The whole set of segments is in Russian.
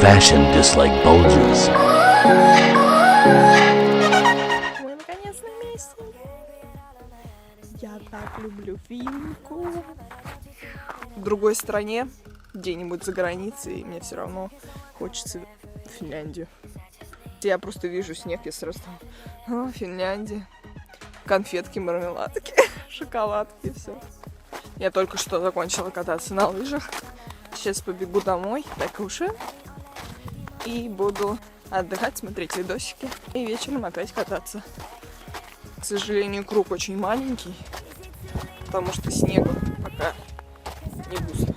fashion dislike bulges. Мы наконец на месте. Я так люблю Финку. В другой стране, где-нибудь за границей, и мне все равно хочется в Финляндию. Я просто вижу снег, я сразу там, Финляндия. Конфетки, мармеладки, шоколадки, все. Я только что закончила кататься на лыжах. Сейчас побегу домой, покушаю. И буду отдыхать, смотреть видосики. И вечером опять кататься. К сожалению, круг очень маленький. Потому что снега пока не густо.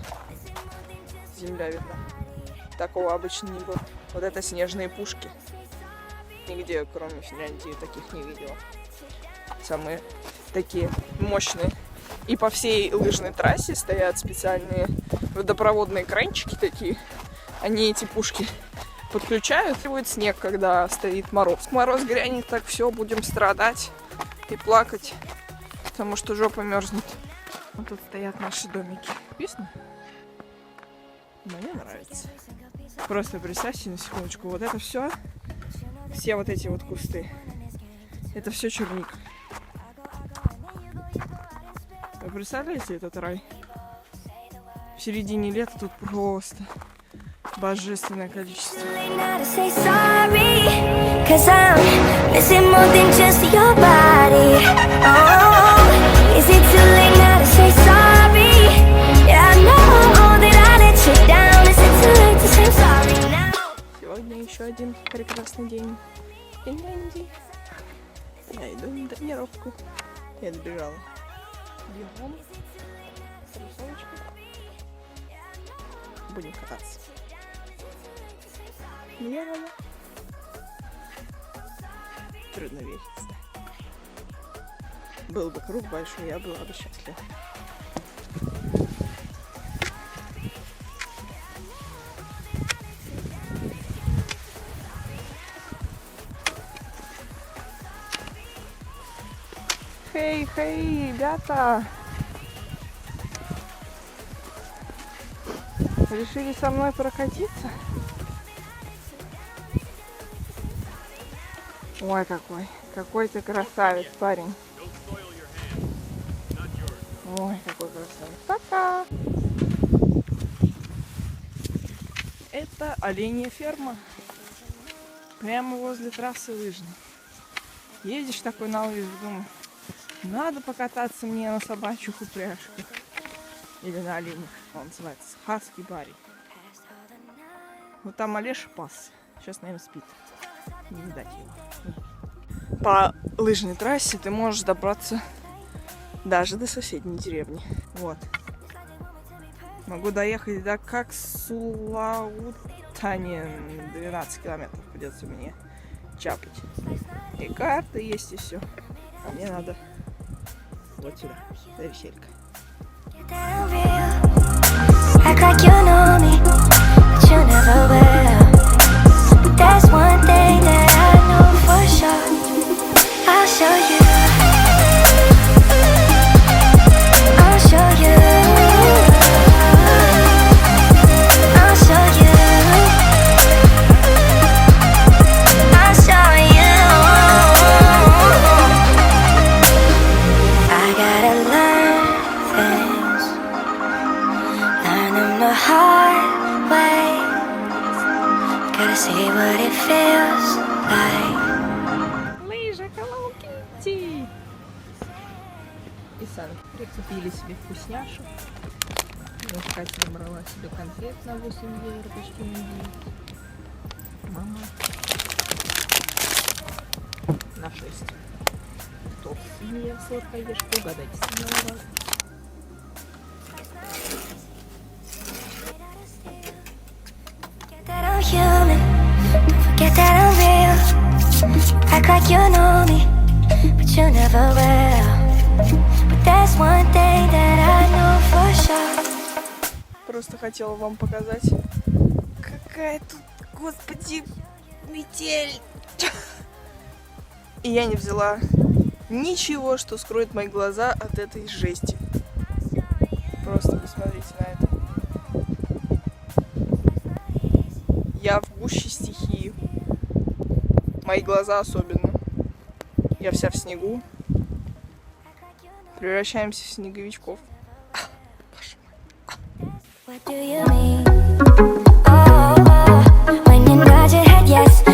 Земля видна. Такого обычно не было. Вот это снежные пушки. Нигде, кроме Финляндии, таких не видела. Самые такие мощные. И по всей лыжной трассе стоят специальные водопроводные кранчики такие. Они эти пушки подключают. И будет снег, когда стоит мороз. Мороз грянет, так все, будем страдать и плакать, потому что жопа мерзнет. Вот тут стоят наши домики. Вкусно? Мне нравится. Просто представьте на секундочку, вот это все вот эти вот кусты, это все черника. Вы представляете этот рай? В середине лета тут просто божественное количество. Сегодня еще один прекрасный день в Финляндии. Я иду на тренировку. Я добежала. Бегом. С рисовочкой. Будем кататься. Я рада. Трудно верится. Был бы круг большой, я была бы счастлива. Хей, ребята! Решили со мной прокатиться? Ой, какой ты красавец, парень. Ой, какой красавец. Пока! Это оленья ферма. Прямо возле трассы лыжной. Едешь такой на лыжах, думаю, надо покататься мне на собачьих упряжках. Или на оленях. Он называется Хаски Барри. Вот там Олеша пас. Сейчас, наверное, спит. Не видать его. По лыжной трассе ты можешь добраться даже до соседней деревни. Вот. Могу доехать до Каксулаутанин. 12 километров придется мне чапать. И карта есть, и все. А мне надо вот сюда, до веселька. Act like you know me, but you never will. But there's one thing that I know for sure. I'll show you. I'll show you. I'll show you. I'll show you. I gotta learn things. Learn them the hard way. Gotta see what it feels like. Лыжи, Hello Kitty. И Сан прикупили себе вкусняшек. Катя брала себе конфет на 8 евро, почти на 9. Мама на 6. Кто синяя сладкоежка, угадайте с самого раза. I'm human, don't forget that I'm real. Act like you know me, but you never will. But there's one thing that I know for sure. Просто хотела вам показать, какая тут, господи, метель. И я не взяла ничего, что скроет мои глаза от этой жести. Просто посмотрите на это. Я в гуще стихии. Мои глаза особенно. Я вся в снегу. Превращаемся в снеговичков. What do you mean? Oh, when you nod your head yes,